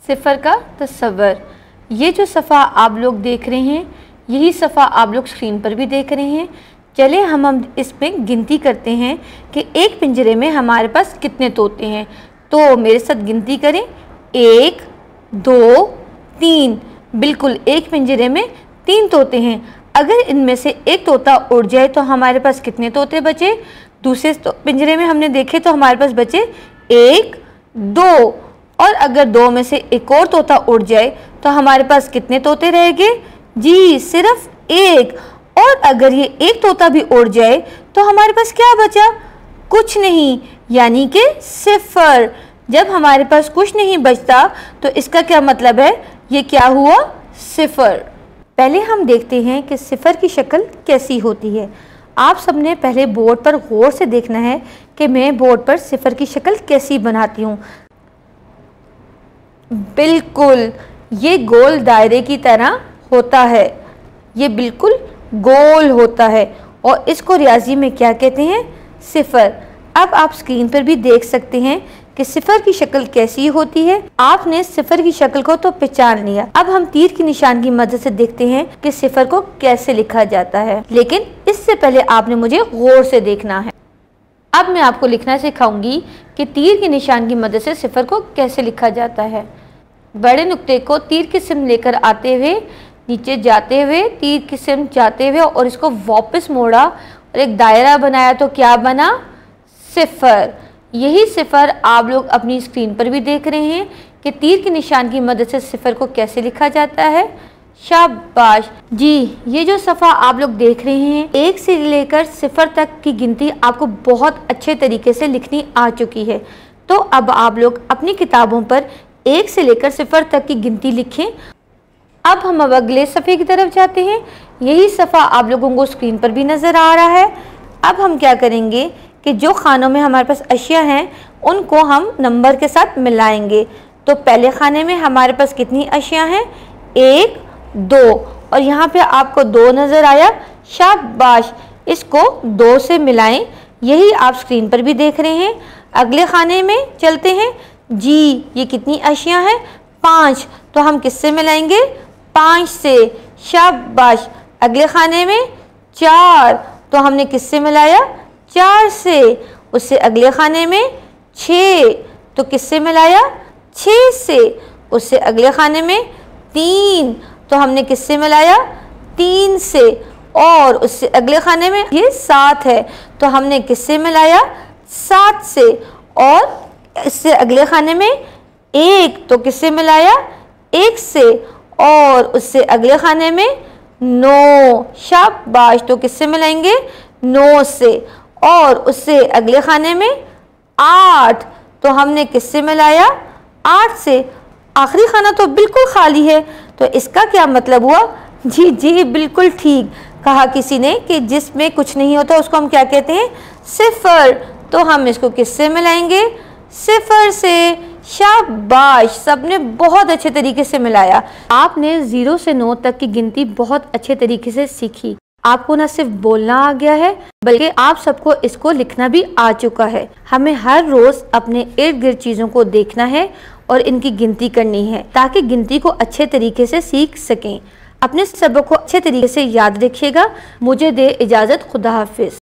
सिफर का तस्वर। ये जो सफ़ा आप लोग देख रहे हैं, यही सफ़ा आप लोग स्क्रीन पर भी देख रहे हैं। चले हम इसमें गिनती करते हैं कि एक पिंजरे में हमारे पास कितने तोते हैं। तो मेरे साथ गिनती करें, 1 2 3। बिल्कुल, एक पिंजरे में 3 तोते हैं। अगर इनमें से एक तोता उड़ जाए तो हमारे पास कितने तोते बचे? दूसरे पिंजरे में हमने देखे तो हमारे पास बचे 1 2। और अगर 2 में से एक और तोता उड़ जाए तो हमारे पास कितने तोते रहेंगे? जी, सिर्फ 1। और अगर ये एक तोता भी उड़ जाए तो हमारे पास क्या बचा? कुछ नहीं, यानी कि सिफर। जब हमारे पास कुछ नहीं बचता तो इसका क्या मतलब है? ये क्या हुआ? सिफर। पहले हम देखते हैं कि सिफर की शक्ल कैसी होती है। आप सबने पहले बोर्ड पर गौर से देखना है कि मैं बोर्ड पर सिफर की शक्ल कैसी बनाती हूँ। बिल्कुल, ये गोल दायरे की तरह होता है। ये बिल्कुल गोल होता है और इसको रियाजी में क्या कहते हैं? सिफर। अब आप स्क्रीन पर भी देख सकते हैं कि सिफर की शक्ल कैसी होती है। आपने सिफर की शक्ल को तो पहचान लिया। अब हम तीर की निशान की मदद से देखते हैं कि सिफर को कैसे लिखा जाता है, लेकिन इससे पहले आपने मुझे गौर से देखना है। अब मैं आपको लिखना सिखाऊंगी कि तीर की निशान की मदद से सिफर को कैसे लिखा जाता है। बड़े नुक्ते को तीर की सिम लेकर आते हुए, नीचे जाते हुए, तीर की सिम जाते हुए और इसको वापस मोड़ा और एक दायरा बनाया तो क्या बना? सिफर। यही सिफर आप लोग अपनी स्क्रीन पर भी देख रहे हैं कि तीर के निशान की मदद से सिफर को कैसे लिखा जाता है। शाबाश जी। ये जो सफ़ा आप लोग देख रहे हैं, 1 से लेकर सिफर तक की गिनती आपको बहुत अच्छे तरीके से लिखनी आ चुकी है। तो अब आप लोग अपनी किताबों पर 1 से लेकर सिफर तक की गिनती लिखें। अब हम अगले सफ़े की तरफ जाते हैं। यही सफ़ा आप लोगों को स्क्रीन पर भी नज़र आ रहा है। अब हम क्या करेंगे कि जो खानों में हमारे पास अशिया हैं उनको हम नंबर के साथ मिलाएंगे। तो पहले खाने में हमारे पास कितनी अशिया हैं? 1 2। और यहाँ पे आपको 2 नज़र आया। शाबाश, इसको 2 से मिलाएं। यही आप स्क्रीन पर भी देख रहे हैं। अगले खाने में चलते हैं। जी, ये कितनी अशिया हैं? 5। तो हम किससे मिलाएंगे? 5 से। शाबाश। अगले खाने में 4। तो हमने किससे मिलाया? 4 से। उससे अगले खाने में 6। तो किससे मिलाया? 6 से। उससे अगले खाने में 3। तो हमने किससे मिलाया? 3 से। और उससे अगले खाने में ये 7 है, तो हमने किससे मिलाया? 7 से। और इससे अगले खाने में 1, तो किससे मिलाया? 1 से। और उससे अगले खाने में 9। शाबाश। तो किससे मिलाएंगे? 9 से। और उससे अगले खाने में 8। तो हमने किससे मिलाया? 8 से। आखिरी खाना तो बिल्कुल खाली है, तो इसका क्या मतलब हुआ? जी जी, बिल्कुल ठीक कहा किसी ने कि जिसमें कुछ नहीं होता उसको हम क्या कहते हैं? सिफर। तो हम इसको किससे मिलाएंगे? सिफर से। शाबाश, सबने बहुत अच्छे तरीके से मिलाया। आपने 0 से 9 तक की गिनती बहुत अच्छे तरीके से सीखी। आपको न सिर्फ बोलना आ गया है, बल्कि आप सबको इसको लिखना भी आ चुका है। हमें हर रोज अपने इर्द गिर्द चीज़ों को देखना है और इनकी गिनती करनी है, ताकि गिनती को अच्छे तरीके से सीख सकें। अपने सबक को अच्छे तरीके से याद रखिएगा। मुझे दे इजाज़त। खुदा हाफिज।